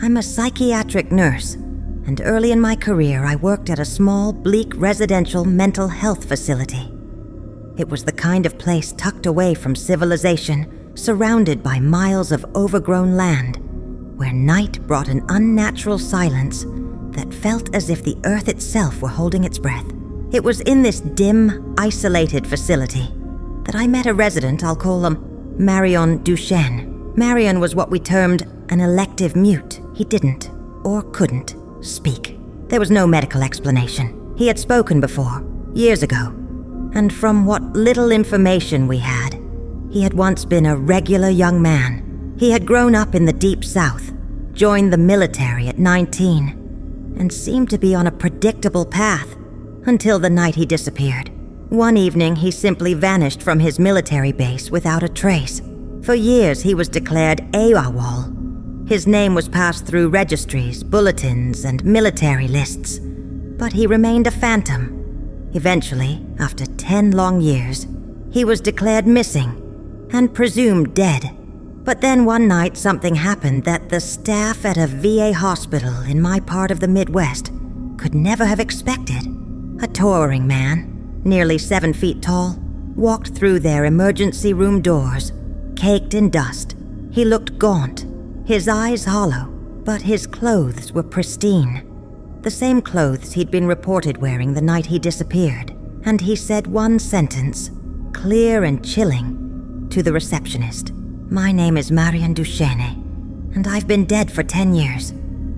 I'm a psychiatric nurse, and early in my career I worked at a small, bleak residential mental health facility. It was the kind of place tucked away from civilization, surrounded by miles of overgrown land, where night brought an unnatural silence that felt as if the earth itself were holding its breath. It was in this dim, isolated facility that I met a resident, I'll call him Marion Duchene. Marion was what we termed an elective mute. He didn't, or couldn't, speak. There was no medical explanation. He had spoken before, years ago, and from what little information we had, he had once been a regular young man. He had grown up in the Deep South, joined the military at 19, and seemed to be on a predictable path until the night he disappeared. One evening, he simply vanished from his military base without a trace. For years, he was declared AWOL. His name was passed through registries, bulletins, and military lists, but he remained a phantom. Eventually, after 10 long years, he was declared missing and presumed dead. But then one night something happened that the staff at a VA hospital in my part of the Midwest could never have expected. A towering man, nearly 7 feet tall, walked through their emergency room doors, caked in dust. He looked gaunt, his eyes hollow, but his clothes were pristine. The same clothes he'd been reported wearing the night he disappeared. And he said one sentence, clear and chilling, to the receptionist. "My name is Marion Duchene, and I've been dead for 10 years.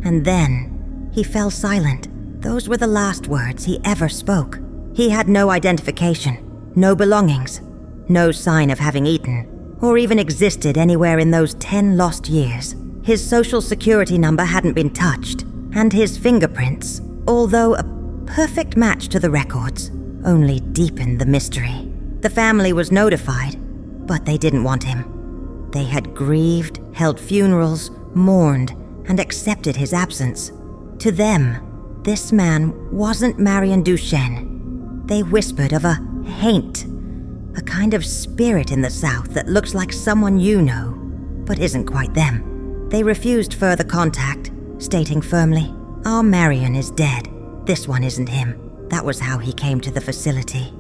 And then he fell silent. Those were the last words he ever spoke. He had no identification, no belongings, no sign of having eaten, or even existed anywhere in those 10 lost years. His social security number hadn't been touched, and his fingerprints, although a perfect match to the records, only deepened the mystery. The family was notified, but they didn't want him. They had grieved, held funerals, mourned, and accepted his absence. To them, this man wasn't Marion Duchene. They whispered of a haint, a kind of spirit in the South that looks like someone you know, but isn't quite them. They refused further contact, stating firmly, "Our Marion is dead. This one isn't him." That was how he came to the facility.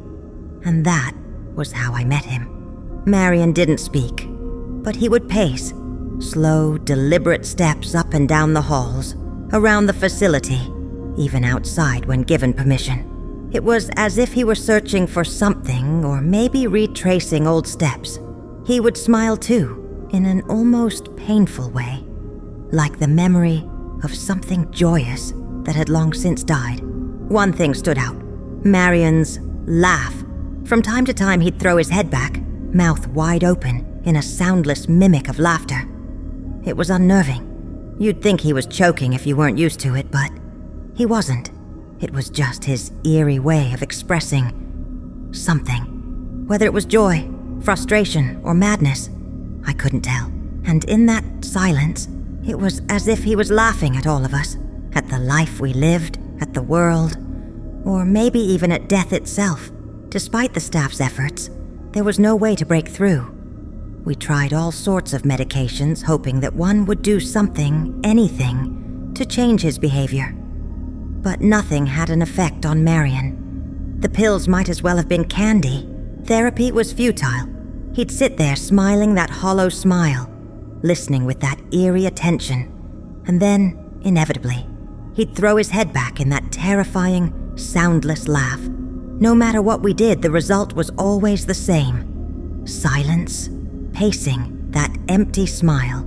And that was how I met him. Marion didn't speak, but he would pace, slow, deliberate steps up and down the halls, around the facility, even outside when given permission. It was as if he were searching for something, or maybe retracing old steps. He would smile too, in an almost painful way, like the memory of something joyous that had long since died. One thing stood out, Marion's laugh. From time to time he'd throw his head back, mouth wide open, in a soundless mimic of laughter. It was unnerving. You'd think he was choking if you weren't used to it, but he wasn't. It was just his eerie way of expressing something. Whether it was joy, frustration, or madness, I couldn't tell. And in that silence, it was as if he was laughing at all of us, at the life we lived, at the world, or maybe even at death itself. Despite the staff's efforts, there was no way to break through. We tried all sorts of medications, hoping that one would do something, anything, to change his behavior. But nothing had an effect on Marion. The pills might as well have been candy. Therapy was futile. He'd sit there smiling that hollow smile, listening with that eerie attention, and then, inevitably, he'd throw his head back in that terrifying, soundless laugh. No matter what we did, the result was always the same. Silence, pacing, that empty smile.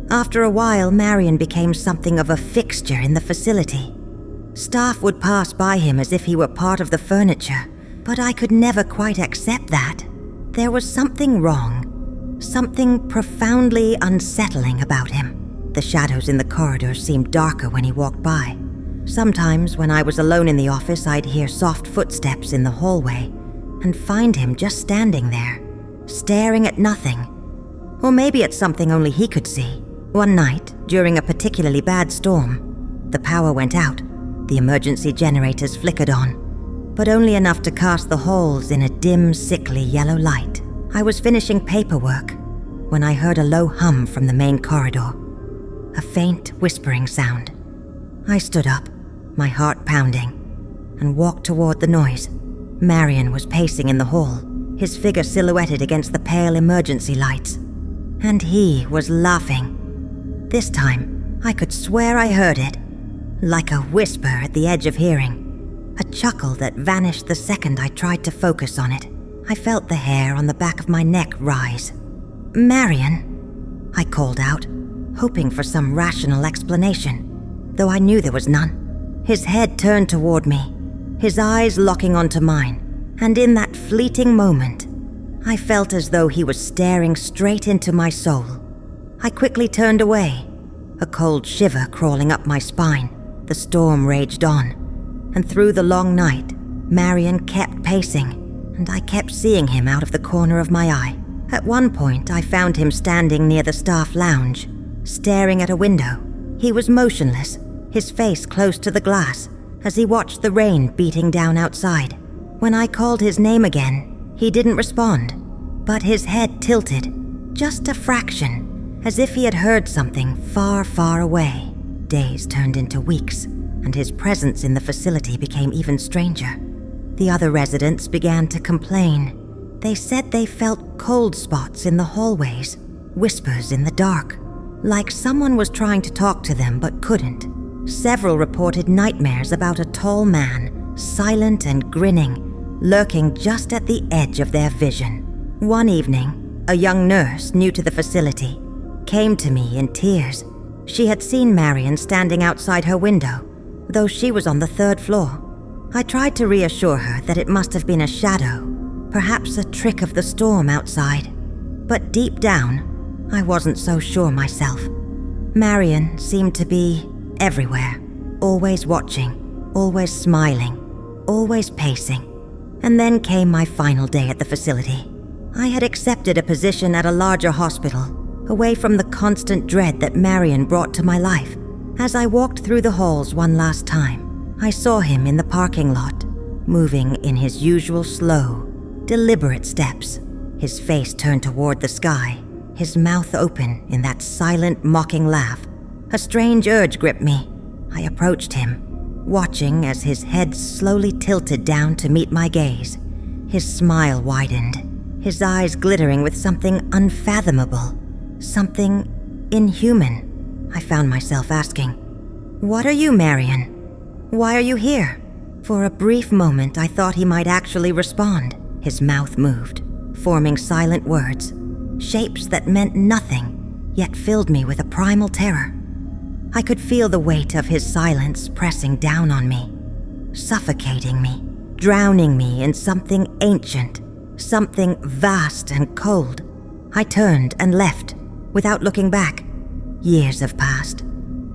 After a while, Marion became something of a fixture in the facility. Staff would pass by him as if he were part of the furniture, but I could never quite accept that. There was something wrong, something profoundly unsettling about him. The shadows in the corridors seemed darker when he walked by. Sometimes, when I was alone in the office, I'd hear soft footsteps in the hallway and find him just standing there, staring at nothing. Or maybe at something only he could see. One night, during a particularly bad storm, the power went out. The emergency generators flickered on, but only enough to cast the halls in a dim, sickly yellow light. I was finishing paperwork when I heard a low hum from the main corridor. a faint whispering sound. I stood up, my heart pounding, and walked toward the noise. Marion was pacing in the hall, his figure silhouetted against the pale emergency lights. And he was laughing. This time, I could swear I heard it, like a whisper at the edge of hearing, a chuckle that vanished the second I tried to focus on it. I felt the hair on the back of my neck rise. "Marion," I called out, hoping for some rational explanation, though I knew there was none. His head turned toward me, his eyes locking onto mine, and in that fleeting moment, I felt as though he was staring straight into my soul. I quickly turned away, a cold shiver crawling up my spine. The storm raged on, and through the long night, Marion kept pacing, and I kept seeing him out of the corner of my eye. At one point, I found him standing near the staff lounge, staring at a window. He was motionless, his face close to the glass, as he watched the rain beating down outside. When I called his name again, he didn't respond, but his head tilted, just a fraction, as if he had heard something far, far away. Days turned into weeks, and his presence in the facility became even stranger. The other residents began to complain. They said they felt cold spots in the hallways, whispers in the dark, like someone was trying to talk to them but couldn't. Several reported nightmares about a tall man, silent and grinning, lurking just at the edge of their vision. One evening, a young nurse new to the facility came to me in tears. She had seen Marion standing outside her window, though she was on the 3rd floor. I tried to reassure her that it must have been a shadow, perhaps a trick of the storm outside. But deep down, I wasn't so sure myself. Marion seemed to be everywhere, always watching, always smiling, always pacing. And then came my final day at the facility. I had accepted a position at a larger hospital, away from the constant dread that Marion brought to my life. As I walked through the halls one last time, I saw him in the parking lot, moving in his usual slow, deliberate steps, his face turned toward the sky, his mouth open in that silent, mocking laugh. A strange urge gripped me. I approached him, watching as his head slowly tilted down to meet my gaze. His smile widened, his eyes glittering with something unfathomable, something inhuman. I found myself asking, "What are you, Marion? Why are you here?" For a brief moment, I thought he might actually respond. His mouth moved, forming silent words, shapes that meant nothing, yet filled me with a primal terror. I could feel the weight of his silence pressing down on me, suffocating me, drowning me in something ancient, something vast and cold. I turned and left, without looking back. Years have passed,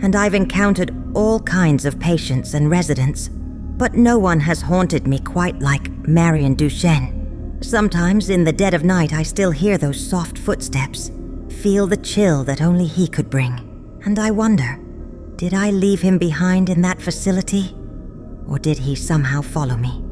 and I've encountered all kinds of patients and residents, but no one has haunted me quite like Marion Duchene. Sometimes in the dead of night, I still hear those soft footsteps, feel the chill that only he could bring. And I wonder, did I leave him behind in that facility? Or did he somehow follow me?